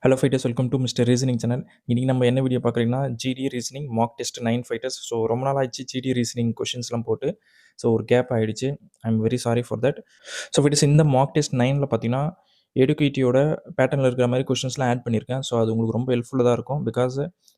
Hello fighters, welcome to mister reasoning channel. இன்றைக்கி நம்ம என்ன வீடியோ பார்க்குறீங்கன்னா, GT reasoning mark test 9 fighters. So ரொம்ப நாள் ஆயிடுச்சு ஜிடி ரீசனிங் கொஷின்ஸ்லாம் போட்டு. ஸோ ஒரு கேப் ஆகிடுச்சு. I am very sorry for that. So fighters, இந்த மார்க் டெஸ்ட் 9ல் பார்த்தீங்கன்னா எடுகேட்டியோட பேட்டர்னில் இருக்கிற மாதிரி கொஷின்ஸ்லாம் ஆட் பண்ணியிருக்கேன். ஸோ அது உங்களுக்கு ரொம்ப ஹெல்ப்ஃபுல்லாக இருக்கும். பிகாஸ்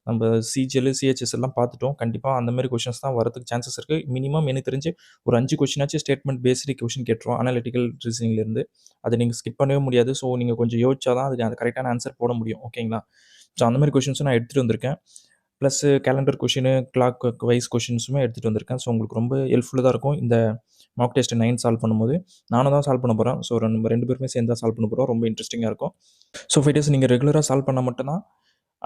நம்ம சிஜிஎல் சிஹெச்எஸ் எல்லாம் பார்த்துட்டோம். கண்டிப்பாக அந்த மாதிரி கொஷின்ஸ் தான் வரதுக்கு சான்சஸ் இருக்குது. மினிமம் எனக்கு தெரிஞ்சு ஒரு 5 கொஷினாச்சும் ஸ்டேட்மெண்ட் பேஸ்டு கொஷின் கேட்டுருவோம் அனாலிட்டிக்கல் ரீசனிங்லேருந்து. அதை நீங்கள் ஸ்கிப் பண்ணவே முடியாது. ஸோ நீங்கள் கொஞ்சம் யோசிச்சா தான் அதுக்கு அந்த கரெக்டான ஆன்சர் போட முடியும். ஓகேங்களா? ஸோ அந்த மாதிரி கொஷின்ஸும் நான் எடுத்துகிட்டு வந்திருக்கேன். Plus calendar question, clockwise கொஷின்ஸுமே எடுத்துகிட்டு வந்திருக்கேன். ஸோ உங்களுக்கு ரொம்ப ஹெல்ப்ஃபுல்லாக தான் இருக்கும் இந்த மார்க் டெஸ்ட் 9 சால்வ் பண்ணும்போது. நானும் தான் சால்வ் பண்ண போகிறேன். ஸோ நம்ம 2 பேருமே சேர்ந்து தான் சால்வ் பண்ண போகிறோம். ரொம்ப இன்ட்ரெஸ்டிங்காக இருக்கும். ஸோ ஃபைட்டர்ஸ், நீங்கள் ரெகுலராக சால்வ் பண்ணால் மட்டும்தான்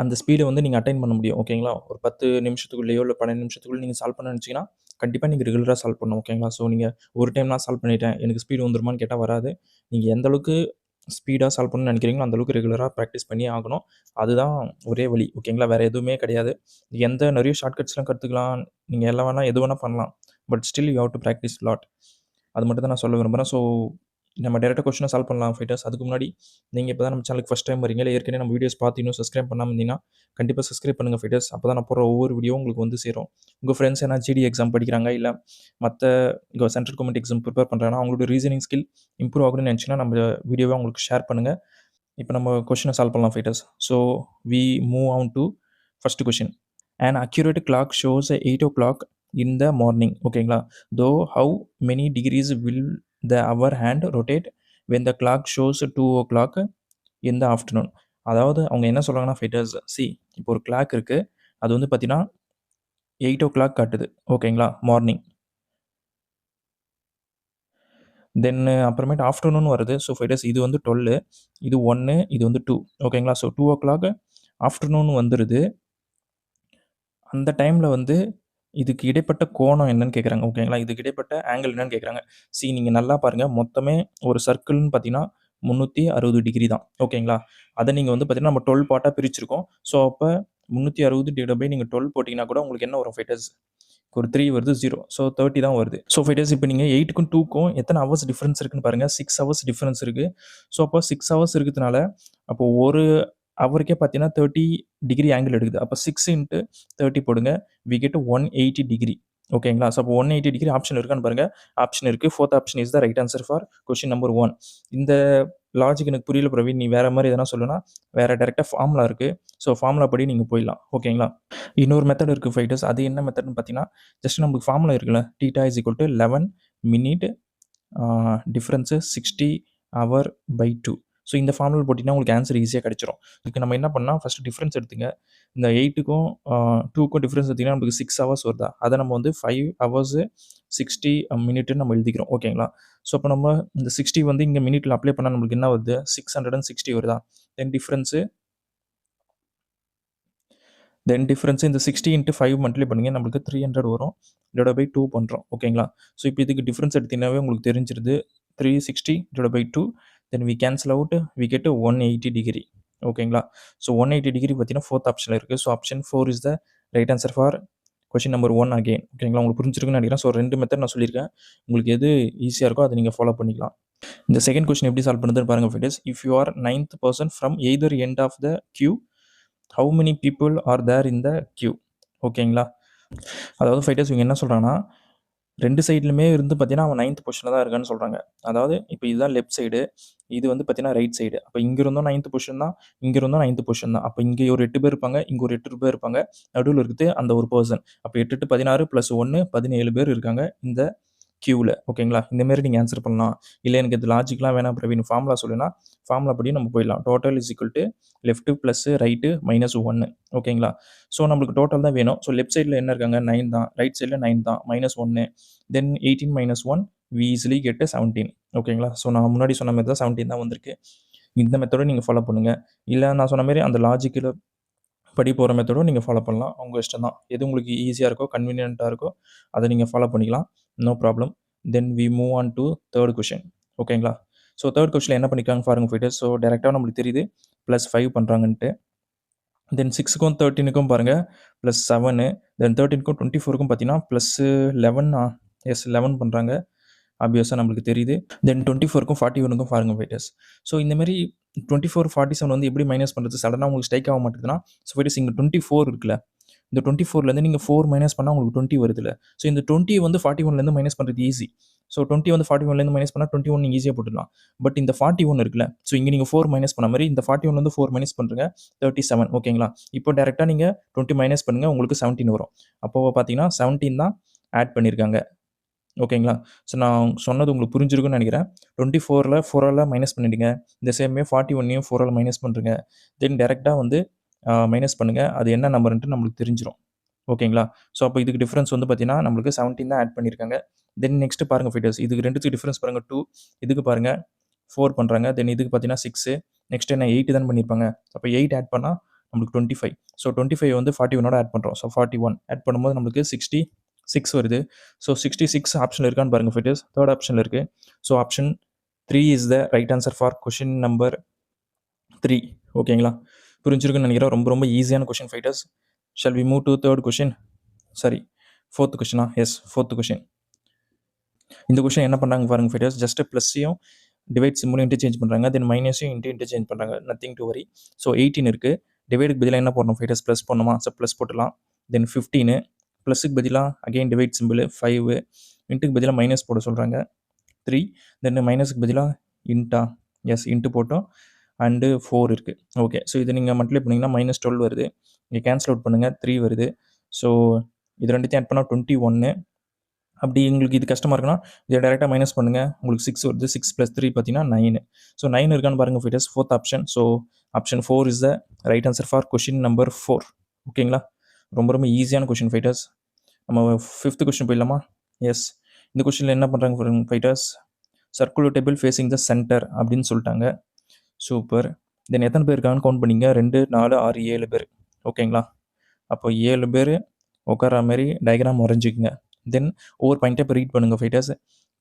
அந்த ஸ்பீடை வந்து நீங்கள் அட்டைன் பண்ண முடியும். ஓகேங்களா? ஒரு 10 நிமிஷத்துக்குள்ளேயோ இல்லை 12 நிமிஷத்துக்குள்ளே நீங்கள் சால்வ் பண்ண நினச்சிங்கன்னா கண்டிப்பாக நீங்கள் ரெகுலராக சால்வ் பண்ணணும். ஓகேங்களா? ஸோ நீங்கள் ஒரு டைம் நான் சால்வ் பண்ணிட்டேன், எனக்கு ஸ்பீடு வந்துருமான்னு கேட்டால் வராது. நீங்கள் எந்த அளவுக்கு ஸ்பீடாக சால்வ் பண்ணணும்னு நினைக்கிறீங்களோ அந்தளவுக்கு ரெகுலராக ப்ராக்டிஸ் பண்ணி ஆகணும். அதுதான் ஒரே வழி. ஓகேங்களா? வேறு எதுவுமே கிடையாது. நிறைய ஷார்ட்கட்ஸ்லாம் கற்றுக்கலாம். நீங்கள் எல்லாம் வேணால் எது வேணால் பண்ணலாம். But still you have to practice lot. அது மட்டும் தான் நான் சொல்ல விரும்புகிறேன். ஸோ நம்ம டேரெக்டாக கொஸ்டினை சால்வ் பண்ணலாம் ஃபைட்டர்ஸ். அதுக்கு முன்னாடி நீங்கள் இப்போ தான் நம்ம சேனலுக்கு ஃபஸ்ட் டைம் வரீங்க, இல்லை ஏற்கனவே நம்ம வீடியோஸ் பார்த்து இன்னும் சப்ஸ்கிரைப் பண்ணாமல் இருந்தீங்கன்னா கண்டிப்பாக சப்ஸ்கிரைப் பண்ணுங்கள் ஃபைட்டர்ஸ். அப்போ தான் நான் போடுற ஒவ்வொரு வீடியோ உங்களுக்கு வந்து சேரும். உங்கள் ஃப்ரெண்ட்ஸ் என்ன ஜிடி எக்ஸாம் படிக்கிறாங்க, இல்லை மற்ற சென்ட்ரல் கவர்மெண்ட் எக்ஸாம் ப்ரிப்பேர் பண்ணுறாங்கன்னா அவங்களோட ரீசனிங் ஸ்கில் இம்ப்ரூவ் ஆகணும்னு நினச்சிங்கன்னா நம்ம வீடியோவை உங்களுக்கு ஷேர் பண்ணுங்கள். இப்போ நம்ம கொஸ்டினை சால்வ் பண்ணலாம் fighters. So we move on to first question. An accurate clock shows 8 o'clock in the morning. ஓகேங்களா? Though how many degrees will the hour hand rotate when the clock shows 2 o'clock in the afternoon? அதாவது அவங்க என்ன சொல்கிறாங்கன்னா fighters, இப்போ ஒரு clock இருக்குது. அது வந்து பார்த்தீங்கன்னா 8 o'clock காட்டுது. ஓகேங்களா? மார்னிங். தென் அப்புறமேட்டு ஆஃப்டர்நூன் வருது. ஸோ ஃபைட்டர்ஸ், இது வந்து 12, இது 1, இது வந்து 2. ஓகேங்களா? ஸோ 2 o'clock ஆஃப்டர்நூன் வந்துடுது. அந்த டைமில் வந்து இதுக்கு இடைப்பட்ட கோணம் என்னன்னு கேட்குறாங்க. ஓகேங்களா? இதுக்கு இடைப்பட்ட ஆங்கிள் என்னன்னு கேட்குறாங்க. நீங்கள் நல்லா பாருங்கள். மொத்தமே ஒரு சர்க்கிள்னு பார்த்தீங்கன்னா 360 டிகிரி தான். ஓகேங்களா? அதை நீங்கள் வந்து பார்த்தீங்கன்னா நம்ம 12 பார்ட்டாக பிரிச்சிருக்கோம். ஸோ அப்போ 360 நீங்கள் 12 போட்டிங்கன்னா கூட உங்களுக்கு என்ன வரும் ஃபைட்டர்ஸ்? ஒரு 3 வருது, 0. ஸோ 30 தான் வருது. ஸோ ஃபைட்டர்ஸ், இப்போ நீங்கள் 8க்கும் 2க்கும் எத்தனை ஹவர்ஸ் டிஃப்ரென்ஸ் இருக்குன்னு பாருங்கள். 6 ஹவர்ஸ் டிஃப்ரென்ஸ் இருக்குது. ஸோ அப்போ 6 ஹவர்ஸ் இருக்கிறதுனால அப்போது ஒரு அவருக்கே பார்த்தீங்கன்னா 30 டிகிரி ஆங்கிள் எடுக்குது. அப்போ 6 இன்ட்டு 30 போடுங்க. We get 180 degree. ஓகேங்களா? ஸோ அப்போ 180 டிகிரி ஆப்ஷன் இருக்கான்னு பாருங்கள். ஆப்ஷன் இருக்குது. 4th option is the right answer for question number 1. இந்த லாஜிக் எனக்கு புரியல பிரவீன், நீ வேறு மாதிரி எதனா சொல்லுனா வேறு டேரெக்டாக ஃபார்முலா இருக்குது. ஸோ ஃபார்முலா படி நீங்கள் போயிடலாம். ஓகேங்களா? இன்னொரு மெத்தட் இருக்குது ஃபைட்டர்ஸ். அது என்ன மெத்தட்னு பார்த்தீங்கன்னா, ஜஸ்ட் நமக்கு ஃபார்முலா இருக்குல்ல, theta is equal to 11 minute difference 60 hour by 2. So இந்த ஃபார்முலா போட்டிங்கன்னா உங்களுக்கு ஆன்சர் ஈஸியாக கிடச்சிரும். இதுக்கு நம்ம என்ன பண்ணால் ஃபஸ்ட்டு டிஃப்ரென்ஸ் எடுத்துங்க. இந்த 8க்கும் 2க்கும் டிஃப்ரென்ஸ் எடுத்திங்கன்னா நமக்கு 6 ஹவர்ஸ் வருதா, அதை நம்ம வந்து 5 ஹவர்ஸு 60 மினிட்டுன்னு நம்ம எழுதிக்கிறோம். ஓகேங்களா? ஸோ அப்போ நம்ம இந்த 60 வந்து இங்கே மினிட்டில் அப்ளை பண்ணால் நம்மளுக்கு என்ன வருது? 660 வருதா? தென் டிஃப்ரென்ஸு இந்த 60 இன்ட்டு 5 மல்டிப்ளை பண்ணுங்க. நம்மளுக்கு 300 வரும். டிவைட் பை 2 பண்ணுறோம். ஓகேங்களா? ஸோ இப்போ இதுக்கு டிஃப்ரென்ஸ் எடுத்தீங்கன்னாவே உங்களுக்கு தெரிஞ்சிருது. 360 divide by 2. Then we cancel out. We get 180 degree. ஓகேங்களா? ஸோ 180 டிகிரி பார்த்தீங்கன்னா 4th ஆப்ஷனில் இருக்குது. So option 4 is the right answer for question number 1 again. ஓகேங்களா? உங்களுக்கு புரிஞ்சிருக்குன்னு நினைக்கிறேன். ஸோ 2 மெத்தட் நான் சொல்லியிருக்கேன். உங்களுக்கு எது ஈஸியாக இருக்கோ அதை நீங்கள் ஃபாலோ பண்ணிக்கலாம். இந்த செகண்ட் கொஸ்டின் எப்படி சால்வ் பண்ணுறதுன்னு பாருங்கள் friends. If you are 9th person from either end of the queue, how many people are there in the queue? ஓகேங்களா? அதாவது ஃபைட்டர்ஸ் இவங்க என்ன சொல்கிறாங்கன்னா, 2 சைட்லையுமே இருந்து பார்த்தீங்கன்னா அவன் 9th பொசிஷனில் தான் இருக்கான்னு சொல்கிறாங்க. அதாவது இப்போ இதுதான் லெஃப்ட் சைடு, இது வந்து பார்த்தீங்கன்னா ரைட் சைடு. அப்போ இங்கே இருந்தும் 9th பொசிஷன் தான், இங்கே இருந்தும் 9th பொசிஷன் தான். அப்போ இங்கே ஒரு 8 பேர் இருப்பாங்க, இங்கே ஒரு 8 பேர் இருப்பாங்க. நடுவில் இருக்குது அந்த ஒரு பர்சன். அப்போ 8 + 16 + 1 17 பேர் இருக்காங்க இந்த கியூவில். ஓகேங்களா? இந்தமாரி நீங்கள் ஆன்சர் பண்ணலாம். இல்லை எனக்கு இது லாஜிக்லாம் வேணாம் பிரவீன், ஃபார்முலா சொல்லுன்னா ஃபார்முலா படி நம்ம போயிடலாம். Total is equal to left plus right minus 1. ஓகேங்களா? ஸோ நம்மளுக்கு டோட்டல் தான் வேணும். ஸோ லெஃப்ட் சைடில் என்ன இருக்காங்க? 9 தான். ரைட் சைடில் 9 தான். -1. தென் 18 - 1 வி ஈஸிலி கெட் 17. ஓகேங்களா? ஸோ நான் முன்னாடி சொன்ன மாதிரி தான் 17 தான் வந்திருக்கு. இந்த மெத்தடை நீங்கள் ஃபாலோ பண்ணுங்கள். இல்லை நான் சொன்ன மாதிரி அந்த லாஜிக்கில் படி போகிற மெத்தடும் நீங்கள் ஃபாலோ பண்ணலாம். உங்கள் இஷ்டம் தான். எது உங்களுக்கு ஈஸியாக இருக்கோ, கன்வீனியண்ட்டாக இருக்கோ அதை நீங்கள் ஃபாலோ பண்ணிக்கலாம். No problem. Then we move on to third question. ஓகேங்களா? ஸோ தேர்ட் கொஷினில் என்ன பண்ணிக்காங்க பாருங்கள் ஃபைட்டர்ஸ். ஸோ டேரெக்டாக நம்மளுக்கு தெரியுது +5 பண்ணுறாங்கன்ட்டு. தென் 6க்கும் 13க்கும் பாருங்கள் +7. தென் 13க்கும் 24க்கும் பார்த்தீங்கன்னா +11. எஸ் 11 பண்ணுறாங்க. ஆப்வியஸாக நம்மளுக்கு தெரியுது. தென் 24க்கும் 41க்கும் பாருங்க ஃபைட்டர்ஸ். ஸோ இந்த மாதிரி 24, 47 வந்து எப்படி மைனஸ் பண்ணுறது சடனாக உங்களுக்கு ஸ்ட்ரைக் ஆக மாட்டேங்குதுன்னா, ஸோ ஃபைட்டர்ஸ் இங்கே 24 இருக்குல்ல, இந்த 24லேருந்து நீங்கள் 4 மைனஸ் பண்ணால் உங்களுக்கு 20 வருதுல்ல. ஸோ இந்த 20 வந்து 41லேருந்து மைனஸ் பண்ணுறது ஈஸி. ஸோ 20 வந்து 41லேருந்து மைனஸ் பண்ணால் 21 நீங்கள் ஈஸியாக போட்டுடலாம். பட் இந்த 41 இருக்குல்ல, ஸோ இங்கே நீங்கள் 4 மைனஸ் பண்ண மாதிரி இந்த 41லேருந்து 4 மைனஸ் பண்ணுறங்க 37. ஓகேங்களா? இப்போ டேரெக்டாக நீங்கள் 20 மைனஸ் பண்ணுங்கள், உங்களுக்கு 17 வரும். அப்போ பார்த்தீங்கன்னா 17 தான் ஆட் பண்ணியிருக்காங்க. ஓகேங்களா? ஸோ நான் சொன்னது உங்களுக்கு புரிஞ்சிருக்குன்னு நினைக்கிறேன். 24ல் 4ஆல் மைனஸ் பண்ணிடுங்க. இந்த சேமே 41யும் 4ஆல் மைனஸ் பண்ணுறங்க. தென் டேரெக்டாக வந்து மைனஸ் பண்ணுங்கள். அது என்ன நம்பர்ன்ட்டு நம்மளுக்கு தெரிஞ்சிடும். ஓகேங்களா? ஸோ அப்போ இதுக்கு டிஃப்ரென்ஸ் வந்து பார்த்தீங்கன்னா நம்மளுக்கு 17 தான் ஆட் பண்ணியிருக்காங்க. தென் நெக்ஸ்ட்டு பாருங்கள் ஃபைட்டர்ஸ், இதுக்கு ரெண்டுத்துக்கு டிஃப்ரென்ஸ் பாருங்கள் 2, இதுக்கு பாருங்கள் 4 பண்ணுறாங்க. தென் இதுக்கு பார்த்தீங்கன்னா 6, நெக்ஸ்ட் என்ன 8 தான் பண்ணியிருப்பாங்க. அப்போ 8 ஆட் பண்ணால் நம்மளுக்கு 25. ஸோ 25 வந்து 41ஓட ஆட் பண்ணுறோம். ஸோ 41 ஆட் பண்ணும்போது நம்மளுக்கு 66 வருது. ஸோ 66 ஆப்ஷனில் இருக்கான்னு பாருங்கள் ஃபைட்டர்ஸ். தேர்ட் ஆப்ஷனில் இருக்குது. So option 3 is the right answer for question number 3. ஓகேங்களா? புரிஞ்சிருக்குன்னு நினைக்கிறேன். ரொம்ப ரொம்ப ஈஸியான question fighters. Shall we move to third question? Sorry, fourth கொஷினா? Yes, fourth question. இந்த கொஷின் என்ன பண்ணுறாங்க பாருங்கள் ஃபைட்டர்ஸ். ஜஸ்ட் ப்ளஸ்ஸையும் டிவைட் சிம்பிளும் இன்டர்சேஞ்ச் பண்ணுறாங்க. தென் மைனஸையும் இன்டர்சேஞ்ச் பண்ணுறாங்க. Nothing to worry. ஸோ 18 இருக்குது. டிவைடுக்கு பதிலாக என்ன போடணும் ஃபைட்டர்ஸ்? ப்ளஸ் பண்ணணுமா? ஸோ ப்ளஸ் போட்டுலாம். தென் 15, ப்ளஸுக்கு பதிலாக அகெயின் டிவைட் சிம்பிள் 5, இன்ட்டுக்கு பதிலாக மைனஸ் போட சொல்கிறாங்க 3, தென் மைனஸுக்கு பதிலாக இன்ட்டா? எஸ், இன்ட்டு போட்டோம். அண்டு 4 இருக்குது. ஓகே, ஸோ இது நீங்கள் மல்டிப்ளை பண்ணிங்கன்னா -12 வருது. இங்கே கேன்சல் அவுட் பண்ணுங்கள், 3 வருது. ஸோ இது ரெண்டுத்தையும் ஆட் பண்ணால் 21. அப்படி உங்களுக்கு இது கஷ்டமாக இருக்குன்னா இதை டேரெக்டாக மைனஸ் பண்ணுங்கள், உங்களுக்கு 6 வருது. 6 + 3 பார்த்தீங்கன்னா 9. ஸோ 9 இருக்கான்னு பாருங்கள் fighters. Fourth option. So option 4 is the right answer for question number 4. ஓகேங்களா? ரொம்ப ரொம்ப ஈஸியான கொஷின் ஃபைட்டர்ஸ். நம்ம 5th கொஷின் போயிடலாமா? எஸ், இந்த கொஷினில் என்ன பண்ணுறாங்க fighters? Circular table facing the centre அப்படின்னு சொல்லிட்டாங்க. சூப்பர். தென் எத்தனை பேர் இருக்காங்கன்னு கவுண்ட் பண்ணிங்க. 2, 4, 6, 7 பேர். ஓகேங்களா? அப்போ 7 பேர் உட்கார மாதிரி டயக்ராம் வரைஞ்சிக்கங்க. தென் ஒவ்வொரு பாயிண்ட்டை இப்போ ரீட் பண்ணுங்கள் fighters.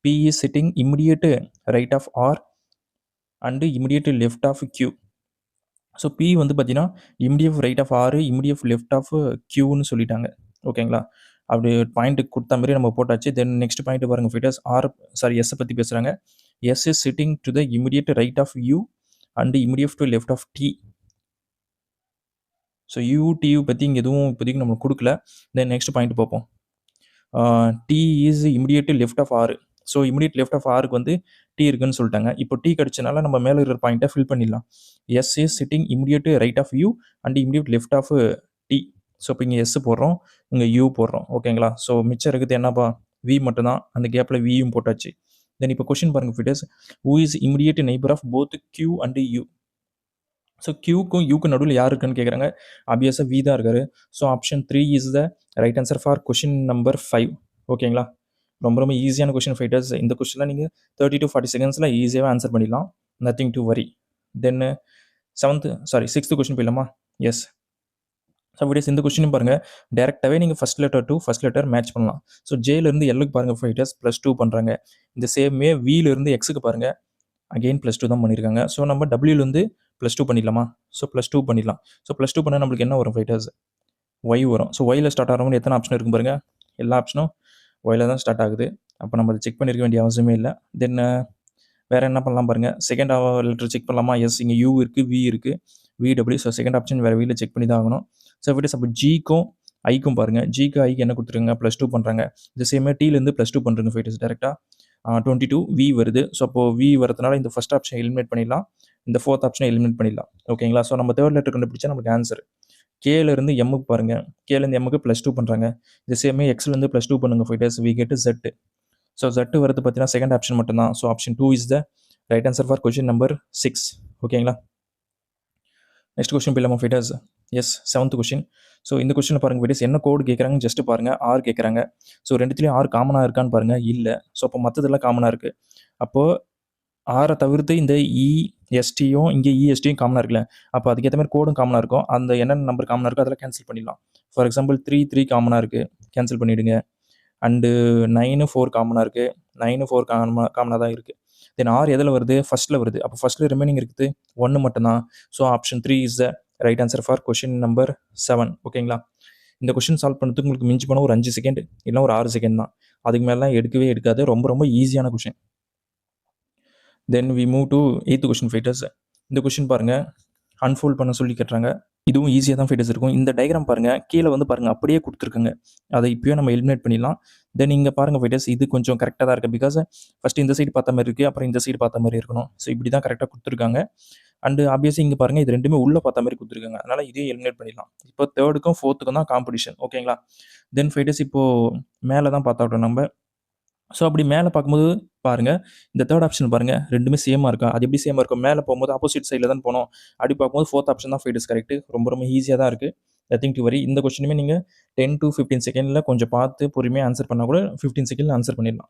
P is sitting immediate right of R and immediate left of Q. So P வந்து பார்த்தீங்கன்னா immediate right of R, immediate left of Qன்னு சொல்லிட்டாங்க. ஓகேங்களா? அப்படி பாயிண்ட்டு கொடுத்த மாதிரி நம்ம போட்டாச்சு. தென் நெக்ஸ்ட் பாயிண்ட் பாருங்கள் ஃபைட்டர்ஸ். எஸ்ஸை பற்றி பேசுகிறாங்க. S is sitting to the immediate right of U and immediate to left of T. So UTU பற்றி இங்கே எதுவும் இப்போதைக்கு நம்ம கொடுக்கல. தென் நெக்ஸ்ட் பாயிண்ட் பார்ப்போம். T is immediate left of R. So immediate left of ஆருக்கு வந்து T இருக்குன்னு சொல்லிட்டாங்க. இப்போ T கிடச்சனால நம்ம மேலே இருக்கிற பாயிண்ட்டை ஃபில் பண்ணிடலாம். S is sitting immediate right of U and immediate left of T. So இப்போ இங்கே எஸ் போடுறோம், இங்கே U போடுறோம். ஓகேங்களா? ஸோ மிச்சம் இருக்குது என்னப்பா? V மட்டும்தான். அந்த கேப்பில் வியும் போட்டாச்சு. தென் இப்போ கொஷின் பாருங்கள் fighters. Who is immediate neighbour of both Q and U? So Qக்கும் Uக்கும் நடுவில் யார் இருக்குன்னு கேட்குறாங்க. ஆப்வியஸாக V தான் இருக்காரு. So option 3 is the right answer for question number 5. ஓகேங்களா? ரொம்ப ரொம்ப ஈஸியான கொஷின் ஃபைட்டர்ஸ். இந்த கொஷினில் நீங்கள் 30 to 40 செகண்ட்ஸில் ஈஸியாகவே ஆன்சர் பண்ணிடலாம். நத்திங் டு வரி. தென் 6th கொஷின் போயிடலாமா? எஸ். ஸோ ஃபைட்டர்ஸ், இந்த கொஷினும் பாருங்கள். டேரெக்டாகவே நீங்கள் first letter to first letter match பண்ணலாம். ஸோ ஜேலேருந்து எல்லுக்கு பாருங்கள் ஃபைட்டர்ஸ், +2 பண்ணுறாங்க. இந்த சேமே விலேருந்து எக்ஸுக்கு பாருங்கள், அகெயின் +2 தான் பண்ணியிருக்காங்க. ஸோ நம்ம டபிள்யூலேருந்து +2 பண்ணிடலாமா? ஸோ +2 பண்ணிடலாம். ஸோ +2 பண்ணால் நம்மளுக்கு என்ன வரும் ஃபைட்டர்ஸ்? ஒய் வரும். ஸோ ஒயில் ஸ்டார்ட் ஆகிறவங்க எத்தனை ஆப்ஷன் இருக்கும் பாருங்கள். எல்லா ஆப்ஷனும் ஒயில் தான் ஸ்டார்ட் ஆகுது. அப்போ நம்ம அதை செக் பண்ணியிருக்க வேண்டிய அவசியமே இல்லை. தென் வேறு என்ன பண்ணலாம் பாருங்கள். செகண்ட் லெட்டர் செக் பண்ணலாமா? எஸ், இங்கே U இருக்குது, V இருக்குது, VW. ஸோ செகண்ட் ஆப்ஷன் வேறு வீட்டில் செக் பண்ணி தான் ஆகணும். ஸோ ஃபைட்டர்ஸ், அப்போ ஜிக்கும் ஐக்கும் பாருங்கள். ஜிக்கு ஐக்கு என்ன கொடுத்துருங்க? +2 பண்ணுறாங்க. இந்த சேமே Tலேருந்து +2 பண்ணுறங்க ஃபைட்டர்ஸ். டேரெக்டாக 22 V வருது. ஸோ அப்போது V வரதுனால இந்த ஃபஸ்ட் ஆப்ஷன் எலிமினேட் பண்ணிடலாம், இந்த ஃபோர்த் ஆப்ஷனை எலிமினேட் பண்ணிடலாம். ஓகேங்களா? ஸோ நம்ம தேர்ட் லெட்டர் கண்டுபிடிச்சா நமக்கு ஆன்சர். கேலேருந்து எம்முக்கு பாருங்கள். கேலேருந்து எம்முக்கு +2 பண்ணுறாங்க. இந்த சேமே எக்ஸ்லேருந்து +2 பண்ணுங்கள் fighters. We get Z. So Z வரது பார்த்தீங்கன்னா செகண்ட் ஆப்ஷன் மட்டும்தான். So option 2 is the right answer for question number 6. ஓகேங்களா? நெக்ஸ்ட் கொஷின் போயிடலாமா fighters? Yes, 7th question. So இந்த கொஷினில் பாருங்கள் ஃபைட்டர்ஸ், என்ன கோடு கேட்குறாங்க ஜஸ்ட் பாருங்கள். R கேட்குறாங்க. ஸோ ரெண்டுத்துலேயும் R காமனாக இருக்கான்னு பாருங்கள். இல்லை. ஸோ அப்போ மற்றதெல்லாம் காமனாக இருக்குது. அப்போது ஆரை தவிர்த்து இந்த ESTயும் இங்கே ESTயும் காமனாக இருக்குல்ல, அப்போ அதுக்கேற்ற மாதிரி கோடும் காமனாக இருக்கும். அந்த என்னென்ன நம்பர் காமனாக இருக்கோ அதெல்லாம் கேன்சல் பண்ணிடலாம். ஃபார் எக்ஸாம்பிள் 3 காமனாக இருக்குது, கேன்சல் பண்ணிவிடுங்க. அண்டு 9 4 காமனாக இருக்குது. 9 4 காமனாக தான் இருக்குது. தென் R எதில் வருது? ஃபஸ்ட்டில் வருது. அப்போ ஃபஸ்ட்டில் ரிமைனிங் இருக்குது 1 மட்டும்தான். So option 3 is the right answer for question number 7. ஓகேங்களா? இந்த கொஷின் சால்வ் பண்ணுறதுக்கு உங்களுக்கு மிஞ்சி போனால் ஒரு 5 செகண்ட் இல்லை ஒரு 6 செகண்ட் தான். அதுக்கு மேலாம் எடுக்கவே எடுக்காது. ரொம்ப ரொம்ப ஈஸியான question. Then we move to 8th question fighters. இந்த கொஷின் பாருங்கள், அன்ஃபோல்ட் பண்ண சொல்லி கேட்டுறாங்க. இதுவும் ஈஸியாக தான் ஃபைட்டர்ஸ் இருக்கும். இந்த டயக்ராம் பாருங்கள், கீழே வந்து பாருங்கள் அப்படியே கொடுத்துருக்குங்க. அதை இப்போயே நம்ம எலிமினேட் பண்ணிடலாம். தென் இங்கே பாருங்கள் ஃபைட்டர்ஸ், இது கொஞ்சம் கரெக்டாக தான் இருக்குது. பிகாஸ் ஃபஸ்ட்டு இந்த சைடு பார்த்த மாதிரி இருக்குது, அப்புறம் இந்த சைடு பார்த்த மாதிரி இருக்கணும். ஸோ இப்படி தான் கரெக்டாக கொடுத்துருக்காங்க. அண்டு ஆப்வியஸாக இங்கே பாருங்கள், இது ரெண்டுமே உள்ளே பார்த்த மாதிரி கொடுத்துருக்காங்க. அதனால் இதையும் எலிமினேட் பண்ணிடலாம். இப்போ 3க்கும் 4த்துக்கும் தான் காம்படிஷன். ஓகேங்களா? தென் ஃபைட்டர்ஸ் இப்போது மேலே தான் பார்த்தாட்டோம் நம்ம. ஸோ அப்படி மேலே பார்க்கும்போது பாருங்கள், இந்த 3rd ஆப்ஷன் பாருங்கள், ரெண்டுமே சேமாக இருக்கா? அது எப்படி சேமாக இருக்கும்? மேலே போகும்போது ஆப்போசிட் சைடில் தான் போனோம். அப்படி பார்க்கும்போது 4th ஆப்ஷன் தான் ஃபைட்டர்ஸ் கரெக்ட். ரொம்ப ரொம்ப ஈஸியாக தான் இருக்குது. நத்திங் டு வரி. இந்த கொஸ்டினுமே நீங்கள் 10 to 15 செகண்டில் கொஞ்சம் பார்த்து பொறுமையாக ஆன்சர் பண்ணால் கூட 15 செகண்டில் ஆன்சர் பண்ணிடலாம்.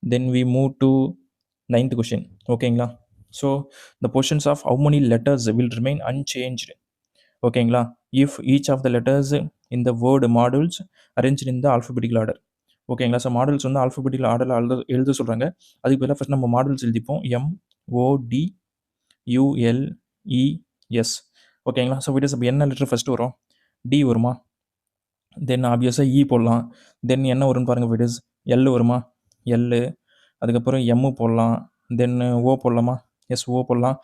Then we move to 9th question. ஓகேங்களா? So the positions of how many letters will remain unchanged. ஓகேங்களா? If each of the letters in the word modules arrange in the alphabetical order. ஓகேங்களா? So modules வந்து alphabetical ஆர்டரில் எழுத சொல்கிறாங்க. அதுக்கு பதிலாக first நம்ம மாடல்ஸ் எழுதிப்போம். MODULES. ஓகேங்களா? ஸோ ஃபைட்டர்ஸ் இப்போ என்ன லெட்டர் ஃபஸ்ட்டு வரும்? டி வருமா? தென் ஆப்வியஸாக இ போடலாம். தென் என்ன வரும்னு பாருங்கள் ஃபைட்டர்ஸ், எல் வருமா? எல். அதுக்கப்புறம் எம்மு போடலாம். தென் ஓ போடலாமா? எஸ், ஓ போடலாம்.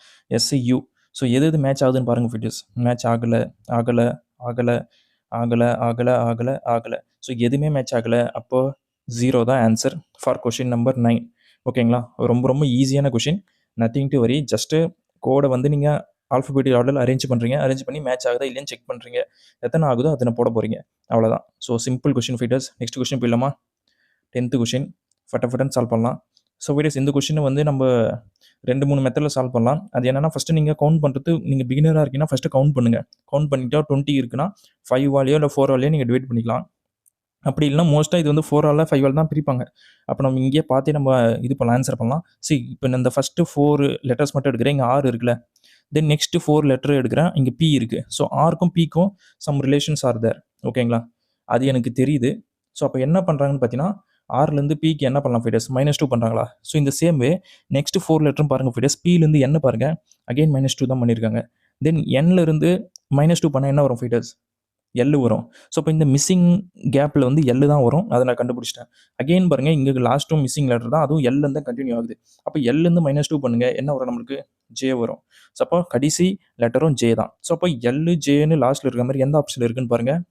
SU. ஸோ எது எது மேட்ச் ஆகுதுன்னு பாருங்கள் ஃபைட்டர்ஸ். மேட்ச் ஆகலை, ஆகலை, ஆகலை, ஆகலை, ஆகலை, ஆகலை, ஆகலை. ஸோ எதுவுமே மேட்ச் ஆகலை. அப்போது 0 தான் ஆன்சர் ஃபார் கொஷின் நம்பர் 9. ஓகேங்களா? ரொம்ப ரொம்ப ஈஸியான கொஷின். நத்திங் டு வரி. ஜஸ்ட்டு கோடை வந்து நீங்கள் ஆல்ஃபபெட்டிக் ஆர்டரில் அரேஞ்ச் பண்ணுறீங்க. அரேஞ்ச் பண்ணி மேட்ச் ஆகுதா இல்லைன்னு செக் பண்ணுறீங்க. எத்தனை ஆகுதோ அத்தனை போட போகிறீங்க. அவ்வளோதான். So simple question fighters. Next question போயிடலாமா? 10th question. ஃபட்டன்னு சால்வ் பண்ணலாம். ஸோ ஃபைட்டர்ஸ் இந்த கொஷினை வந்து நம்ம 2-3 மெத்தடில் சால்வ் பண்ணலாம். அது என்னென்னா, ஃபஸ்ட்டு நீங்கள் கவுண்ட் பண்ணுறது, நீங்கள் பிகினராக இருக்கீங்கன்னா ஃபஸ்ட்டு கவுண்ட் பண்ணுங்கள். கவுண்ட் பண்ணிட்டா 20 இருக்குன்னா 5 வாலியோ இல்லை 4 வாலியோ நீங்கள் டிவைட் பண்ணிக்கலாம். அப்படி இல்லைனா மோஸ்ட்டாக இது வந்து 4 ஆல் 5 ஆல் தான் பிரிப்பாங்க. அப்போ நம்ம இங்கேயே பார்த்தே நம்ம இது பண்ணலாம், ஆன்சர் பண்ணலாம். இப்போ நான் இந்த ஃபஸ்ட்டு 4 லெட்டர்ஸ் மட்டும் எடுக்கிறேன். இங்கே ஆர் இருக்குல்ல. தென் நெக்ஸ்ட்டு 4 லெட்டர் எடுக்கிறேன். இங்கே பி இருக்குது. ஸோ ஆருக்கும் பிக்கும் சம் ரிலேஷன்ஸ் ஆர் தேர். ஓகேங்களா? அது எனக்கு தெரியுது. ஸோ அப்போ என்ன பண்ணுறாங்கன்னு பார்த்தீங்கன்னா, ஆர்லேருந்து பிக்கு என்ன பண்ணலாம் ஃபைட்டர்ஸ்? -2 பண்ணுறாங்களா? ஸோ இந்த சேம் வே நெக்ஸ்ட் 4 லெட்டரும் பாருங்கள் ஃபைட்டர்ஸ். பிலேருந்து என்ன பாருங்கள், அகெயின் -2 தான் பண்ணியிருக்காங்க. தென் என்லேருந்து -2 பண்ணால் என்ன வரும் ஃபைட்டர்ஸ்? எல் வரும். ஸோ இப்போ இந்த மிஸ்ஸிங் கேப்பில் வந்து எல் தான் வரும். அதை நான் கண்டுபிடிச்சிட்டேன். அகெயின் பாருங்கள், இங்கே லாஸ்ட்டும் மிஸ்ஸிங் லெட்டர் தான், அதுவும் எல்லேருந்து தான் கண்டினியூ ஆகுது. அப்போ எல்லேருந்து -2 பண்ணுங்கள், என்ன வரும் நம்மளுக்கு? ஜே வரும். ஸோ அப்போ கடைசி லெட்டரும் ஜே தான். ஸோ அப்போ எல் ஜேன்னு லாஸ்ட்டில் இருக்கிற மாதிரி எந்த ஆப்ஷனில் இருக்குன்னு பாருங்கள்.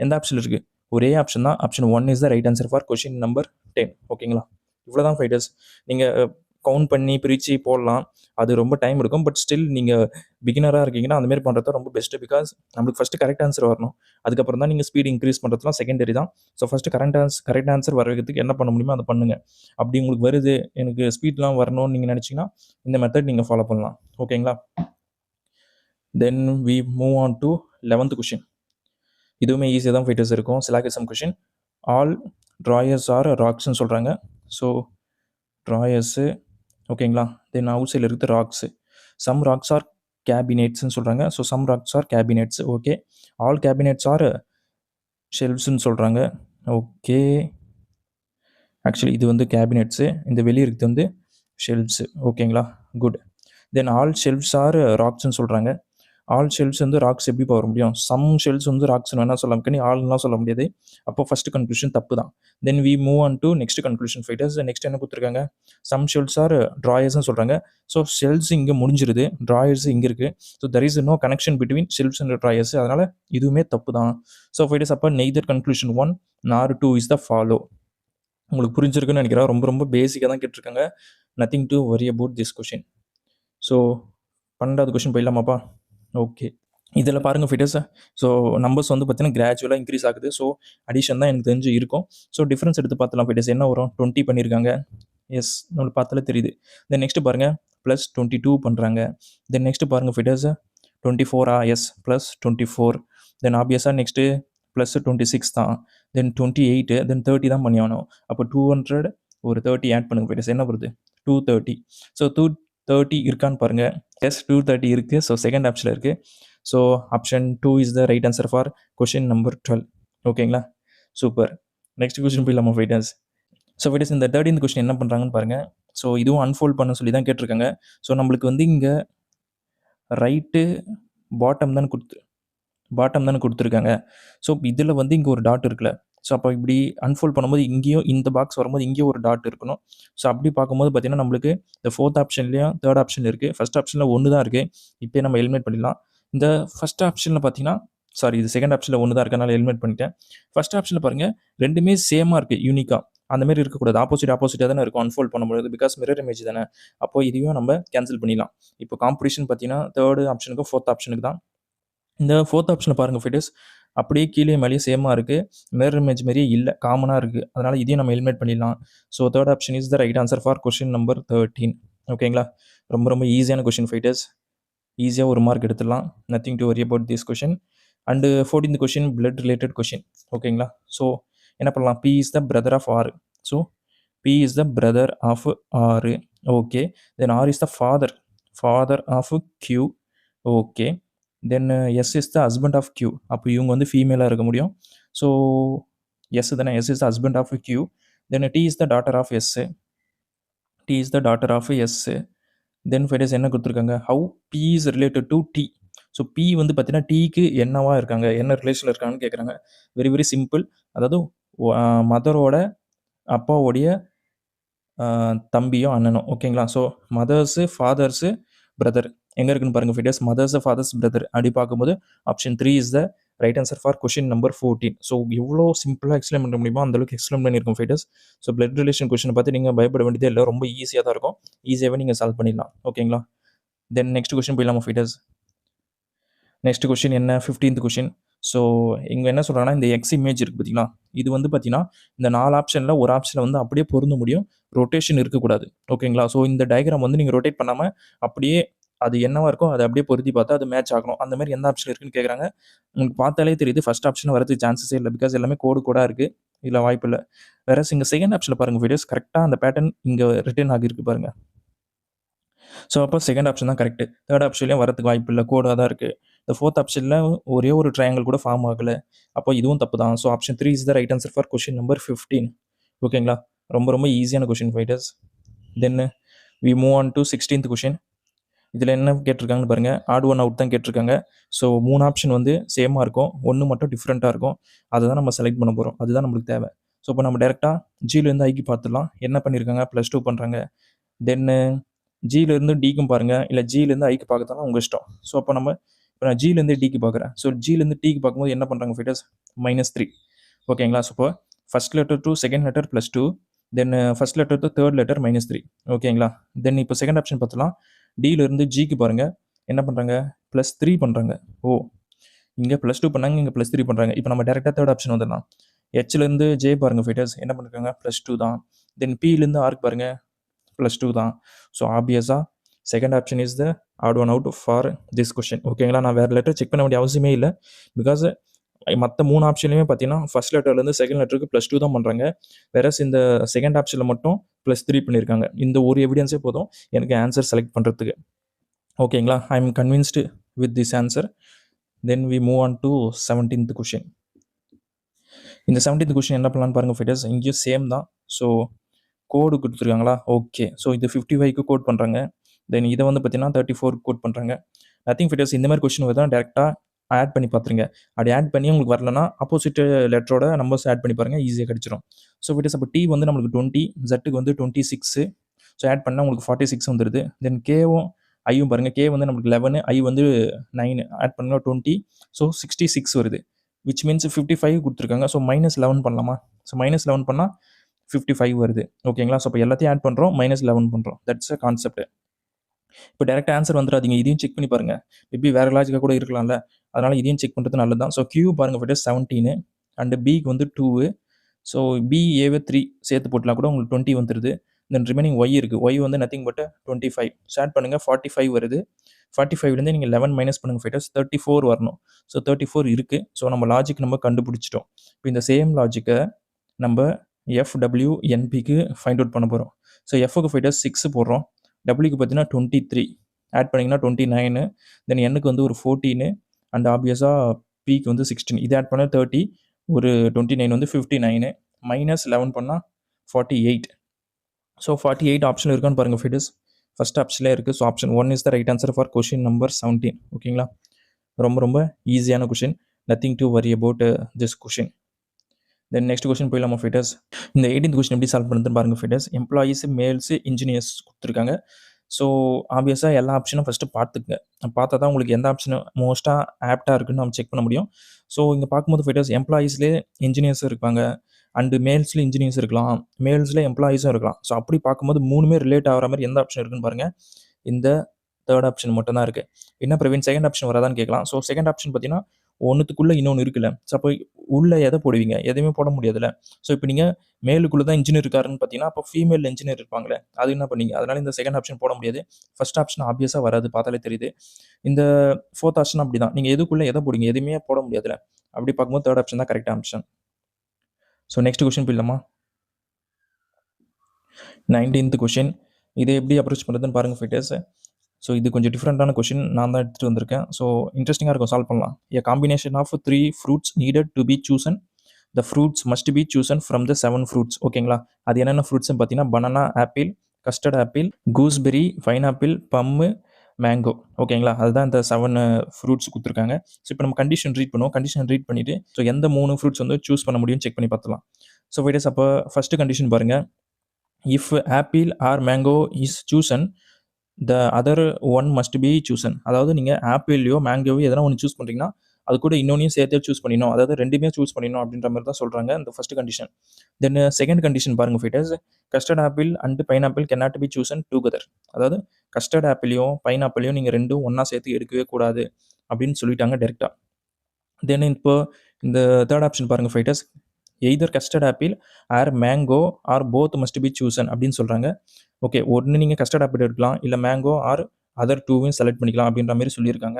எந்த ஆப்ஷனில் இருக்குது? ஒரே ஆப்ஷன் தான். Option 1 is the right answer for question number 10. ஓகேங்களா? இவ்வளோ தான் ஃபைட்டர்ஸ். நீங்கள் கவுண்ட் பண்ணி பிரித்து போடலாம். அது ரொம்ப டைம் எடுக்கும். பட் ஸ்டில் நீங்கள் பிகினராக இருக்கீங்கன்னா அந்தமாரி பண்ணுறது ரொம்ப பெஸ்ட்டு. பிகாஸ் நம்மளுக்கு ஃபஸ்ட்டு கரெக்ட் ஆன்சர் வரணும். அதுக்கப்புறம் தான் நீங்கள் ஸ்பீட் இன்க்ரீஸ் பண்ணுறதுலாம் செகண்டரி தான். ஸோ ஃபஸ்ட்டு கரெக்ட் ஆன்சர் வர வைக்கிறதுக்கு என்ன பண்ண முடியுமோ அதை பண்ணுங்கள். அப்படி உங்களுக்கு வருது, எனக்கு ஸ்பீட்லாம் வரணும்னு நீங்கள் நினச்சிங்கன்னா இந்த மெத்தட் நீங்கள் ஃபாலோ பண்ணலாம். ஓகேங்களா? Then we move on to 11th question. இதுவுமே ஈஸியாக தான் ஃபைட்டர்ஸ் இருக்கும். Syllogism question. All drawers are ராக்ஸ்ன்னு சொல்கிறாங்க. ஸோ ட்ராயர்ஸு ஓகேங்களா? தென் அவுட் சைடில் இருக்குது ராக்ஸு. சம் ராக்ஸ் ஆர் கேபினெட்ஸ்ன்னு சொல்கிறாங்க. So some racks are cabinets. Okay. All cabinets are ஷெல்ஃப்ஸ்ன்னு சொல்கிறாங்க. ஓகே. ஆக்சுவலி இது வந்து கேபினெட்ஸு, இந்த வெளியே இருக்குது வந்து ஷெல்ஃப்ஸு. ஓகேங்களா? Good. Then all shelves R ராக்ஸ்ன்னு சொல்கிறாங்க. ஆல் ஷெல்ஸ் வந்து ராக்ஸ் எப்படி வர முடியும்? சம் ஷெல்ஸ் வந்து ராக்ஸ்னு வேணால் சொல்ல முடியும், ஆல்லாம் சொல்ல முடியாது. அப்போ ஃபஸ்ட்டு கன்க்ளூஷன் தப்பு தான். Then we move on to next conclusion fighters. Next என்ன கொடுத்துருக்காங்க? சம் ஷெல்ஸ் ஆர் ட்ராயர்ஸ்னு சொல்கிறாங்க. ஸோ ஷெல்ஸ் இங்கே முடிஞ்சிருது, ட்ராயர்ஸ் இங்கே இருக்குது. So there is no connection between shells and drawers. அதனால் இதுவுமே தப்பு தான். ஸோ ஃபைட்டர்ஸ் அப்போ neither conclusion 1 nor 2 is the follow. உங்களுக்கு புரிஞ்சிருக்குன்னு நினைக்கிறேன். ரொம்ப ரொம்ப பேசிக்காக தான் கேட்டிருக்காங்க. Nothing to worry about this question. So 12வது கொஷின் போயிடலாமாப்பா? ஓகே. இதில் பாருங்கள் ஃபைட்டர்ஸ். ஸோ நம்பர்ஸ் வந்து பார்த்தீங்கன்னா கிராஜுவலாக இன்க்ரீஸ் ஆகுது. ஸோ அடிஷன் தான் எனக்கு தெரிஞ்சு இருக்கும். ஸோ டிஃப்ரென்ஸ் எடுத்து பார்த்தலாம் ஃபைட்டர்ஸ். என்ன வரும்? 20 பண்ணியிருக்காங்க. எஸ், நம்மளுக்கு பார்த்தாலே தெரியுது. தென் நெக்ஸ்ட்டு பாருங்கள், +22 பண்ணுறாங்க. தென் நெக்ஸ்ட்டு பாருங்கள் ஃபைட்டர்ஸ், 24 எஸ், +24. தென் ஆப்வியஸாக நெக்ஸ்ட்டு +26 தான். தென் 28, தென் 30 தான் பண்ணி ஆகணும். அப்போ 200 ஒரு 30 ஆட் பண்ணுங்க ஃபைட்டர்ஸ். என்ன வருது? 230. ஸோ 230 இருக்கான்னு பாருங்கள். எஸ், 230 இருக்குது. ஸோ செகண்ட் ஆப்ஷனில் இருக்குது. So option 2 is the right answer for question number 12. ஓகேங்களா? சூப்பர். நெக்ஸ்ட் கொஷின் போயிடலாமா ஃபைட்டர்ஸ்? ஸோ ஃபைட்டர்ஸ் இந்த 13th கொஷின் என்ன பண்ணுறாங்கன்னு பாருங்கள். ஸோ இதுவும் அன்ஃபோல்ட் பண்ண சொல்லி தான் கேட்டிருக்காங்க. ஸோ நம்மளுக்கு வந்து இங்கே ரைட்டு பாட்டம் தானே கொடுத்துருக்காங்க. ஸோ இதில் வந்து இங்கே ஒரு டாட் இருக்குல்ல. ஸோ அப்போ இப்படி அன்ஃபோல்ட் பண்ணும்போது இங்கேயும் இந்த பாக்ஸ் வரும்போது இங்கேயும் ஒரு டாட் இருக்கணும். ஸோ அப்படி பார்க்கும்போது பார்த்தீங்கன்னா நம்மளுக்கு இந்த 4th ஆப்ஷன்லேயும் 3rd ஆப்ஷன் இருக்குது. ஃபஸ்ட் ஆப்ஷனில் 1 தான் இருக்குது. இப்போயே நம்ம எலிமினேட் பண்ணிடலாம். இந்த ஃபஸ்ட் ஆப்ஷனில் பார்த்தீங்கன்னா இது செகண்ட் ஆப்ஷனில் 1 தான் இருக்கனால எலிமினேட் பண்ணிட்டேன். ஃபஸ்ட் ஆப்ஷனில் பாருங்கள் ரெண்டுமே சேமாக இருக்குது யூனிக்காக. அந்த மாதிரி இருக்கக்கூடாது. ஆப்போசிட்டாக தானே இருக்கும் அன்ஃபோல்ட் பண்ணும்போது. பிகாஸ் மிரர் இமேஜ் தானே. அப்போ இதையும் நம்ம கேன்சல் பண்ணிடலாம். இப்போ காம்படிஷன் பார்த்தீங்கன்னா 3rd ஆப்ஷனுக்கும் 4th ஆப்ஷனுக்கு தான். இந்த 4th ஆப்ஷனில் பாருங்கள் ஃபிட்டஸ் அப்படியே கீழே மேலேயே சேமாக இருக்குது. மிரர் இமேஜ் மாதிரியே இல்லை, காமனாக இருக்குது. அதனால் இதையும் நம்ம எலிமினேட் பண்ணிடலாம். So 3rd option is the right answer for question number 13. ஓகேங்களா? ரொம்ப ரொம்ப ஈஸியான கொஷின் ஃபைட்டர்ஸ். ஈஸியாக ஒரு மார்க் எடுத்துடலாம். Nothing to worry about this question. And 14th question blood related question. ஓகேங்களா? ஸோ என்ன பண்ணலாம்? P is the brother of R. So P is the brother of R. Okay. Then R is the father of Q. Okay. Then S is the husband of Q. அப்போ இவங்க வந்து ஃபீமேலாக இருக்க முடியும். So S தானே. S is the husband of Q. Then T is the daughter of S. T is the daughter of S. Then fighters என்ன கொடுத்துருக்காங்க? How P is related to T. So P வந்து பார்த்தீங்கன்னா டீக்கு என்னவா இருக்காங்க, என்ன ரிலேஷனில் இருக்காங்கன்னு கேட்குறாங்க. Very very simple. அதாவது மதரோட அப்பாவோடைய தம்பியும் அண்ணனும். ஓகேங்களா? ஸோ மதர்ஸு ஃபாதர்ஸு பிரதர் எங்கே இருக்குன்னு பாருங்கள் ஃபிட்டர்ஸ். மதர்ஸு ஃபாதர்ஸ் பிரதர் அப்படி பார்க்கும்போது option 3 is the right answer for question number 14. So எவ்வளோ சிம்பிளாக எக்ஸ்பிளைன் பண்ண முடியுமோ அந்தளவுக்கு எக்ஸ்பிளைன் பண்ணியிருக்கோம் ஃபிட்டர்ஸ். ஸோ பிளட் ரிலேஷன் கொஷினை பார்த்து நீங்கள் பயப்பட வேண்டியதே இல்லை. ரொம்ப ஈஸியாக தான் இருக்கும். ஈஸியாகவே நீங்கள் சால்வ் பண்ணிடலாம். ஓகேங்களா? தென் நெக்ஸ்ட் கொஷின் போயிடலாமா ஃபிட்டர்ஸ்? நெக்ஸ்ட் கொஷின் என்ன? 15th question. ஸோ இங்கே என்ன சொல்கிறாங்கன்னா, இந்த எக்ஸ் இமேஜ் இருக்குது பார்த்தீங்களா, இது வந்து பார்த்தீங்கன்னா இந்த 4 ஆப்ஷனில் ஒரு ஆப்ஷனில் வந்து அப்படியே பொருந்த முடியும், ரொட்டேஷன் இருக்கக்கூடாது. ஓகேங்களா? ஸோ இந்த டயக்ராம் வந்து நீங்கள் ரொட்டேட் பண்ணாமல் அப்படியே அது என்னவா இருக்கோ அதை அப்படியே பொருத்தி பார்த்தா அது மேட்ச் ஆகணும். அந்த மாதிரி எந்த ஆப்ஷன் இருக்குன்னு கேட்குறாங்க. உங்களுக்கு பார்த்தாலே தெரியுது ஃபஸ்ட் ஆப்ஷன் வரதுக்கு சான்சஸே இல்லை. பிகாஸ் எல்லாமே கோடாக இருக்குது. இதில் வாய்ப்பு இல்லை. வேற இங்கே செகண்ட் ஆப்ஷனில் பாருங்கள் வீடியோஸ் கரெக்டாக அந்த பேட்டர்ன் இங்கே ரிட்டர்ன் ஆகியிருக்கு பாருங்கள். ஸோ அப்போ செகண்ட் ஆப்ஷன் தான் கரெக்ட். தேர்ட் ஆப்ஷன்லேயும் வரதுக்கு வாய்ப்பு இல்லை, கோடாக தான் இருக்குது. இந்த 4th ஆப்ஷனில் ஒரே ஒரு ட்ரையாங்கிள் கூட ஃபார்ம் ஆகலை. அப்போ இதுவும் தப்பு தான். So option 3 is the right answer for question number 15. ஓகேங்களா? ரொம்ப ரொம்ப ஈஸியான question fighters. Then we move on to 16th question. இதில் என்ன கேட்டிருக்காங்கன்னு பாருங்கள். ஆட் ஒன் அவுட் தான் கேட்டிருக்காங்க. ஸோ 3 ஆப்ஷன் வந்து சேமாக இருக்கும், 1 மட்டும் டிஃப்ரெண்ட்டாக இருக்கும். அதை தான் நம்ம செலக்ட் பண்ண போகிறோம். அதுதான் நம்மளுக்கு தேவை. ஸோ இப்போ நம்ம டேரெக்டாக ஜிலேருந்து ஐக்கு பார்த்துடலாம். என்ன பண்ணியிருக்காங்க? +2 பண்ணுறாங்க. தென்னு ஜிலேருந்து டிக்கும் பாருங்கள், இல்லை ஜிலேருந்து ஐக்கு பார்க்கறதாலும் உங்கள் இஷ்டம். ஸோ அப்போ இப்போ நான் ஜிலேருந்து டிக்கு பார்க்குறேன். ஸோ ஜிலேருந்து டிக்கு பார்க்கும்போது என்ன பண்ணுறாங்க ஃபைட்டர்ஸ்? -3. ஓகேங்களா? ஸோ இப்போ first letter to second letter +2, then first letter to third letter -3. ஓகேங்களா? தென் இப்போ செகண்ட் ஆப்ஷன் பார்த்துலாம். டிலேருந்து ஜிக்கு பாருங்கள், என்ன பண்ணுறாங்க? +3 பண்ணுறாங்க. ஓ, இங்கே +2 பண்ணாங்க, இங்கே +3 பண்ணுறாங்க. இப்போ நம்ம டேரெக்டாக தேர்ட் ஆப்ஷன் வந்துடலாம். ஹெச்லேருந்து ஜே பாருங்கள் ஃபைட்டர்ஸ், என்ன பண்ணிருக்காங்க? +2 தான். தென் பிலேருந்து ஆர்க்கு பாருங்கள், +2 தான். ஸோ ஆப்வியஸாக second option is the odd one out for this question. ஓகேங்களா? நான் வேறு லெட்டர் செக் பண்ண வேண்டிய அவசியமே இல்லை. பிகாஸ் மற்ற 3 ஆப்ஷன்லையுமே பார்த்தீங்கன்னா ஃபஸ்ட் லெட்டர்லேருந்து செகண்ட் லெட்டருக்கு +2 தான் பண்ணுறாங்க. வேறஸ் இந்த செகண்ட் ஆப்ஷனில் மட்டும் +3 பண்ணியிருக்காங்க. இந்த ஒரு எவிடன்ஸே போதும் எனக்கு ஆன்சர் செலக்ட் பண்ணுறதுக்கு. ஓகேங்களா? I am convinced with this answer. Then we move on to 17th question. இந்த 17th கொஷின் என்ன பண்ணலான்னு பாருங்கள் ஃபைட்டர்ஸ். இங்கேயும் சேம் தான். ஸோ கோடு கொடுத்துருக்காங்களா? ஓகே. ஸோ இது 55க்கு கோட் பண்ணுறாங்க. தென் இதை வந்து பார்த்தீங்கன்னா 34 கோட் பண்ணுறாங்க. Nothing fighters. இந்த மாதிரி கொஷின் வருதுன்னா டேரெக்டாக ஆட் பண்ணி பார்த்துருங்க. அப்படி ஆட் பண்ணி உங்களுக்கு வரலன்னா ஆப்போசிட் லெட்டரோட நம்பர்ஸ் ஆட் பண்ணி பாருங்கள், ஈஸியாக கிடச்சிரும். ஸோ ஃபைட்டர்ஸ் அப்போ டி வந்து நம்மளுக்கு 20, ஜட்டுக்கு வந்து 26. ஸோ ஆட் பண்ணால் உங்களுக்கு 46 வந்துடுது. தென் கேவும் ஐயும் பாருங்கள். கே வந்து நம்மளுக்கு 11, ஐ வந்து 9. ஆட் பண்ணால் 20. ஸோ 66 வருது. விச் மீன்ஸ் 55 கொடுத்துருக்காங்க. ஸோ -11 பண்ணலாமா? ஸோ -11 பண்ணால் 55 வருது. ஓகேங்களா? ஸோ இப்போ எல்லாத்தையும் ஆட் பண்ணுறோம், -11 பண்ணுறோம். That's a concept. இப்போ டேரெக்டாக ஆன்சர் வந்துடாதீங்க, இதையும் செக் பண்ணி பாருங்கள். மேபி வேறு லாஜிக்காக கூட இருக்கலாம்ல, அதனால் இதையும் செக் பண்ணுறது நல்லது தான். ஸோ கியூ பாருங்கள் ஃபைட்டர்ஸ் 17 அண்டு பிக்கு வந்து 2. ஸோ பி ஏவே 3 சேர்த்து போட்டலாம் கூட உங்களுக்கு 20 வந்துடுது. தென் ரிமைனிங் ஒய் இருக்குது. ஒய் வந்து நத்திங் பட் 25. ஸோ ஆட் பண்ணுங்கள், 45 வருது. 45லேருந்து நீங்கள் 11 மைனஸ் பண்ணுங்கள் ஃபைட்டர்ஸ், 34 வரணும். ஸோ 34 இருக்குது. ஸோ நம்ம லாஜிக் நம்ம கண்டுபிடிச்சிட்டோம். இப்போ இந்த சேம் லாஜிக்கை நம்ம FWNPக்கு ஃபைண்ட் அவுட் பண்ண போகிறோம். ஸோ எஃப்க்கு ஃபைட்டர்ஸ் 6 போடுறோம், டபிள்யூக்கு பார்த்தீங்கன்னா 23 ஆட் பண்ணிங்கன்னா 29, தென் எண்ணுக்கு வந்து ஒரு 14 அண்ட் ஆப்வியஸாக பிக்கு வந்து 16. இது ஆட் பண்ணால் 30, ஒரு 29 வந்து 59, -11 பண்ணால் 48. ஸோ 48 ஆப்ஷன் இருக்கான்னு பாருங்கள் ஃபைட்டர்ஸ். ஃபஸ்ட் ஆப்ஷன்லேயே இருக்குது. So option 1 is the right answer for question number 17. ஓகேங்களா? ரொம்ப ரொம்ப ஈஸியான question. Nothing to worry about this question. Then next question போயிடலாமா ஃபிட்டர்ஸ்? இந்த 18th கொஸ்டின் எப்படி சால்வ் பண்ணுறதுன்னு பாருங்கள் ஃபிட்டர்ஸ். எம்ப்ளாயீஸ், மேல்ஸ், இன்ஜினியர்ஸ் கொடுத்துருக்காங்க. ஸோ ஆப்வியஸாக எல்லா ஆப்ஷனும் ஃபஸ்ட்டு பார்த்துக்குங்க. பார்த்தா தான் உங்களுக்கு எந்த ஆப்ஷன் மோஸ்ட்டாக ஆப்டாக இருக்குன்னு நம்ம செக் பண்ண முடியும். ஸோ இங்கே பார்க்கும்போது ஃபிட்டர்ஸ் எம்ப்ளாயீஸ்லேயே இன்ஜினியர்ஸும் இருப்பாங்க, அண்டு மேல்ஸில் இன்ஜினியர்ஸ் இருக்கலாம், மேல்ஸில் எம்ப்ளாயீஸும் இருக்கலாம். ஸோ அப்படி பார்க்கும்போது 3மே ரிலேட் ஆகிற மாதிரி எந்த ஆப்ஷன் இருக்குன்னு பாருங்கள். இந்த தேர்ட் ஆப்ஷன் மட்டும் தான் இருக்குது. என்ன பிரவீன் செகண்ட் ஆப்ஷன் வராதான்னு கேட்கலாம். ஸோ செகண்ட் ஆப்ஷன் பார்த்தீங்கன்னா ஒன்றுத்துக்குள்ளே இன்னொன்று இருக்குல்ல. ஸோ அப்போ உள்ளே எதை போடுவீங்க? எதையுமே போட முடியாதுல்ல. ஸோ இப்போ நீங்கள் மேலுக்குள்ளே தான் இன்ஜினியர் இருக்காருன்னு பார்த்தீங்கன்னா அப்போ ஃபீமேல் இன்ஜினியர் இருப்பாங்களே, அது என்ன பண்ணீங்க? அதனால் இந்த செகண்ட் ஆப்ஷன் போட முடியாது. ஃபர்ஸ்ட் ஆப்ஷன் ஆப்வியஸாக வராது, பார்த்தாலே தெரியுது. இந்த ஃபோர்த் ஆப்ஷன் அப்படி தான். நீங்கள் எதுக்குள்ளே எதை போடுங்க? எதுவுமே போட முடியாதுல்ல. அப்படி பார்க்கும்போது தேர்ட் ஆப்ஷன் தான் correct option. So next question போயிடலாமா? 19th question. இதை எப்படி அப்ரோச் பண்ணுறதுன்னு பாருங்கள் ஃபிட்டர்ஸ். ஸோ இது கொஞ்சம் டிஃப்ரெண்ட்டான கொஷின் நான் தான் எடுத்துகிட்டு வந்திருக்கேன். ஸோ இன்ட்ரெஸ்டிங்காக இருக்கும், சால்வ் பண்ணலாம். A combination of 3 fruits needed to be chosen. The fruits must be chosen from the 7 fruits. ஓகேங்களா? அது என்னென்ன ஃப்ரூட்ஸ்னு பார்த்தீங்கன்னா banana, apple, custard apple, gooseberry, pineapple, பம்மு, மேங்கோ. ஓகேங்களா? அதுதான் இந்த 7 ஃப்ரூட்ஸ் கொடுத்துருக்காங்க. ஸோ இப்போ நம்ம கண்டிஷன் ரீட் பண்ணுவோம். கண்டிஷன் ரீட் பண்ணிவிட்டு ஸோ எந்த 3 ஃப்ரூட்ஸ் வந்து சூஸ் பண்ண முடியும்னு செக் பண்ணி பார்த்துலாம். ஸோ வெயிட்டஸ் அப்போ ஃபஸ்ட்டு கண்டிஷன் பாருங்கள். If apple or mango is chosen the other one must be chosen. அதாவது நீங்கள் ஆப்பிள்லையோ மேங்கோவோ எதனா ஒன்று சூஸ் பண்ணுறீங்கன்னா அது கூட இன்னொன்னையும் சேர்த்தே சூஸ் பண்ணிடணும். அதாவது ரெண்டுமே சூஸ் பண்ணிடணும் அப்படின்ற மாதிரி தான் சொல்கிறாங்க இந்த first condition. Then second condition பாருங்கள் fighters. Custard apple and pineapple cannot be chosen together. அதாவது கஸ்டர்ட் ஆப்பிளையும் பைனாப்பிளையும் நீங்கள் ரெண்டும் ஒன்றா சேர்த்து எடுக்கவே கூடாது அப்படின்னு சொல்லிட்டாங்க டேரெக்டாக. தென் இப்போ இந்த தேர்ட் ஆப்ஷன் பாருங்கள் fighters. Either custard apple or mango or both must be chosen அப்படின்னு சொல்கிறாங்க. ஓகே, ஒன்று நீங்கள் கஸ்டர்ட் ஆப்பிள் எடுக்கலாம், இல்லை மேங்கோ ஆர் அதர் டூவையும் செலக்ட் பண்ணிக்கலாம் அப்படின்ற மாதிரி சொல்லியிருக்காங்க.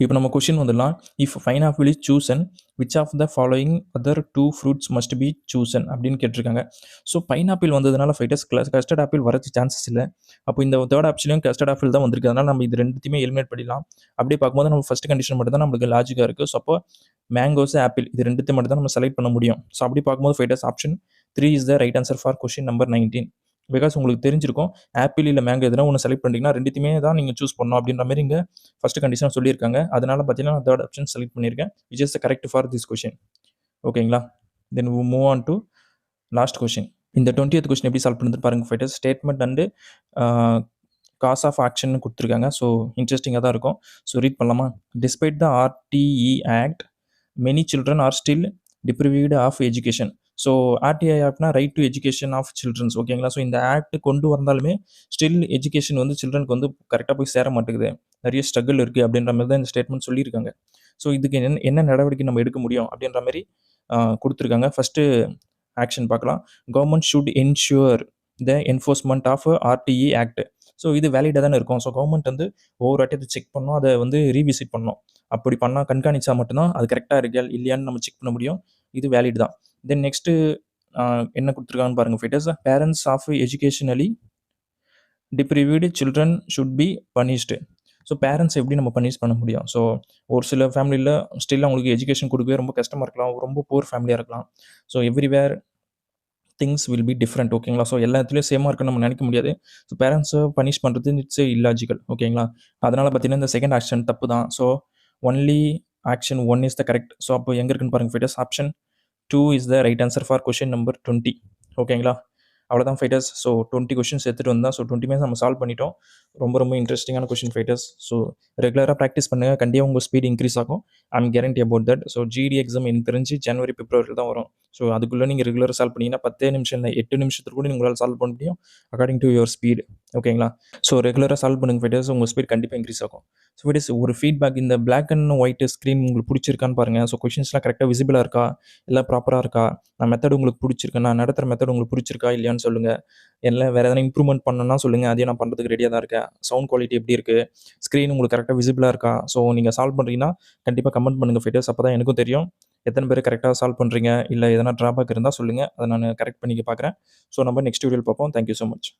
இப்போ நம்ம கொஷின் வந்துடலாம். If pineapple is chosen which of the following other 2 fruits must be chosen அப்படின்னு கேட்டிருக்காங்க. ஸோ பைனாப்பிள் வந்ததுனால ஃபைட்டர்ஸ் கஸ்டர்ட் ஆப்பிள் வரது சான்சஸ் இல்லை. அப்போ இந்த தேர்ட் ஆப்ஷன்லையும் கஸ்டர்ட் ஆப்பிள் தான் வந்திருக்கு. அதனால் நம்ம இது ரெண்டுத்தையுமே எலிமினேட் பண்ணிடலாம். அப்படியே பார்க்கும்போது நம்ம ஃபஸ்ட் கண்டிஷன் மட்டும் தான் நம்மளுக்கு லாஜிக்காக இருக்குது. ஸோ அப்போ மேங்கோஸ், ஆப்பிள் இது ரெண்டுத்தையும் மட்டும் தான் நம்ம செலக்ட் பண்ண முடியும். ஸோ அப்படி பார்க்கும்போது fighters option 3 is the right answer for question number 19. Because உங்களுக்கு தெரிஞ்சிருக்கும் ஆப்பிள் இல்லை மேங்கோ எதனா ஒன்று செலக்ட் பண்ணிட்டீங்கன்னா ரெண்டுத்தையுமே தான் நீங்கள் சூஸ் பண்ணணும் அப்படின்ற மாதிரி இங்கே ஃபஸ்ட் கண்டிஷன் சொல்லியிருக்காங்க. அதனால பார்த்தீங்கன்னா நான் தேர்ட் ஆப்ஷன் செலக்ட் பண்ணியிருக்கேன், which is the correct for this question. ஓகேங்களா? Then move on to last question. இந்த 20th கொஷின் எப்படி சால்வ் பண்ணுறது பாருங்கள் fighters. Statement and course of action கொடுத்துருக்காங்க. ஸோ இன்ட்ரெஸ்டிங்காக தான் இருக்கும். ஸோ ரீட் பண்ணலாமா? Despite the RTE act many children are still deprived of education. So RTI ஆக்ட்னா right to education of children's. ஓகேங்களா? ஸோ இந்த ஆக்ட் கொண்டு வந்தாலுமே ஸ்டில் எஜுகேஷன் வந்து சில்ட்ரனுக்கு வந்து கரெக்டாக போய் சேர மாட்டேங்குது, நிறைய ஸ்ட்ரகிள் இருக்குது அப்படின்ற மாதிரி தான் இந்த ஸ்டேட்மெண்ட் சொல்லியிருக்காங்க. ஸோ இதுக்கு என்ன நடவடிக்கை நம்ம எடுக்க முடியும் அப்படின்ற மாதிரி கொடுத்துருக்காங்க. ஃபஸ்ட்டு ஆக்ஷன் பார்க்கலாம். Government should ensure the enforcement of RTE act. So இது வேலிடாக தானே இருக்கும். ஸோ கவர்மெண்ட் வந்து ஒவ்வொரு வாட்டி அதை செக் பண்ணணும், அதை வந்து ரீவிசிட் பண்ணணும். அப்படி பண்ணால் கண்காணிச்சா மட்டும்தான் அது கரெக்டாக இருக்கா இல்லையான்னு நம்ம செக் பண்ண முடியும். இது வேலிட் தான். தென் நெக்ஸ்ட்டு என்ன கொடுத்துருக்காங்கன்னு பாருங்கள் fighters. Parents of educationally deprived children should be punished. So parents எப்படி நம்ம பனிஷ் பண்ண முடியும்? ஸோ ஒரு சில ஃபேமிலியில் ஸ்டில் அவங்களுக்கு எஜுகேஷன் கொடுக்கவே ரொம்ப கஷ்டமாக இருக்கலாம், ரொம்ப புவர் ஃபேமிலியாக இருக்கலாம். So everywhere things will be different. ஓகேங்களா? ஸோ எல்லா இடத்துலையும் சேமாக இருக்குன்னு நம்ம நினைக்க முடியாது. ஸோ பேரண்ட்ஸை பனிஷ் பண்ணுறது இட்ஸ் இல்லாஜிக்கல். ஓகேங்களா? அதனால் பார்த்தீங்கன்னா இந்த செகண்ட் ஆக்ஷன் தப்பு தான். So only action 1 is the correct. So அப்போ எங்கே இருக்குன்னு பாருங்கள் fighters. Option 2 is the right answer for question number 20. ஓகேங்களா? அவ்வளோதான் ஃபைட்டர்ஸ். ஸோ 20 கொஷின்ஸ் எடுத்துகிட்டு வந்தால் ஸோ 20 நம்ம சால்வ் பண்ணிட்டோம். ரொம்ப ரொம்ப இன்ட்ரெஸ்டிங்கான கொஷின் ஃபைட்டர்ஸ். ஸோ ரெகுலராக ப்ராக்டிஸ் பண்ணுங்கள், கண்டிப்பாக உங்கள் ஸ்பீட் இன்க்ரீஸ் ஆகும். I'm guarantee about that. So GT exam எனக்கு தெரிஞ்சு ஜனவரி, பிப்ரவரியில் தான் வரும். ஸோ அதுக்குள்ளே நீங்கள் ரெகுலராக சால்வ் பண்ணிங்கன்னா 10 நிமிஷம் இல்லை 8 நிமிஷத்துக்கு கூட உங்களால் சால்வ் பண்ண முடியும், அக்கார்டிங் டு யுவர் ஸ்பீட். ஓகேங்களா? ஸோ ரெகுலராக சால்வ் பண்ணுங்கள் ஃபைட்டர்ஸ், உங்கள் ஸ்பீட் கண்டிப்பாக இன்க்ரீஸ் ஆகும். ஸோ ஃபைட்டர்ஸ் ஒரு ஃபீட்பேக், இந்த பிளாக் அண்ட் ஒயிட் ஸ்க்ரீன் உங்களுக்கு பிடிச்சிருக்கான்னு பாருங்கள். ஸோ கொஷின்ஸ்லாம் கரெக்டாக விசிபிளாக இருக்கா, எல்லாம் ப்ராப்பராக இருக்கா, நான் மெத்தட் உங்களுக்கு பிடிச்சிருக்கேன், நான் நடத்துகிற மெத்தட் உங்களுக்கு பிடிச்சிருக்கா இல்லையான்னு சொல்லுங்கள். இல்லை வேறு எதனா இம்ப்ரூவ்மெண்ட் பண்ணணும்னா சொல்லுங்கள், அதையும் நான் பண்ணுறதுக்கு ரெடியாக தான் இருக்கேன். சவுண்ட் குவாலிட்டி எப்படி இருக்குது, ஸ்க்ரீன் உங்களுக்கு கரெக்டாக விசிபிளாக இருக்கா, ஸோ நீங்கள் சால்வ் பண்ணுறீங்கன்னா கண்டிப்பாக கமெண்ட் பண்ணுங்கள் ஃபைட்டர்ஸ். அப்போ தான் எனக்கும் தெரியும் எத்தனை பேர் கரெக்டாக சால்வ் பண்ணுறீங்க, இல்லை எதனா ட்ராபேக் இருந்தால் சொல்லுங்கள், அதை நான் கரெக்ட் பண்ணிக்க பார்க்குறேன். ஸோ நம்ம நெக்ஸ்ட் வீடியோவில் பார்ப்போம். Thank you so much.